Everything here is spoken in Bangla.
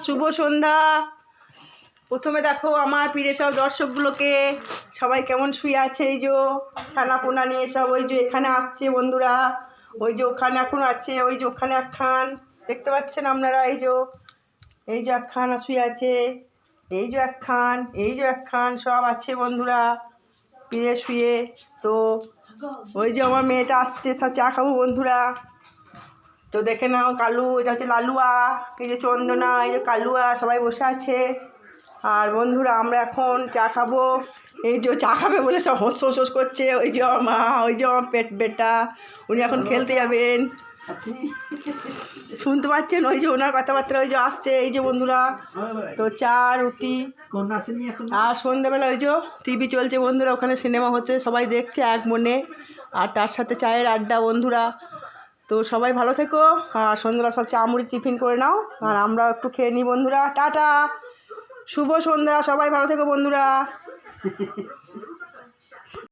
শুভ সন্ধ্যা। প্রথমে দেখো আমার প্রিয় সব দর্শকগুলোকে, সবাই কেমন শুয়ে আছে। এই যে ছানা পোনা নিয়ে সব ওই যে এখানে আসছে বন্ধুরা, ওই যে ওখানে এখন আছে, ওই যে ওখানে একখান দেখতে পাচ্ছেন আপনারা। এই যে একখান শুয়ে আছে, এই যে একখান, এই যে একখান, সব আছে বন্ধুরা পিড়ে শুয়ে। তো ওই যে আমার মেয়েটা আসছে, সব চা খাবো বন্ধুরা। তো দেখে নাও, কালু, এটা হচ্ছে লালুয়া, এই যে চন্দনা, এই যে কালুয়া, সবাই বসে আছে। আর বন্ধুরা আমরা এখন চা খাবো। এই যে চা খাবে বলে সব হোস হোস হোস করছে। ওই যে আমার মা, ওই যে আমার বেটা, উনি এখন খেলতে যাবেন, শুনতে পাচ্ছেন। ওই যে ওনার কথাবার্তা ওই যে আসছে। এই যে বন্ধুরা, তো চা রুটি। আর সন্ধ্যাবেলা ওই যে টিভি চলছে বন্ধুরা, ওখানে সিনেমা হচ্ছে, সবাই দেখছে এক মনে। আর তার সাথে চায়ের আড্ডা বন্ধুরা। তো সবাই ভালো থেকো। আর সন্ধ্যাবেলা সব চা মুড়ি টিফিন করে নাও, আর আমরা একটু খেয়ে নিই বন্ধুরা। টাটা, শুভ সন্ধ্যা, সবাই ভালো থেকো বন্ধুরা।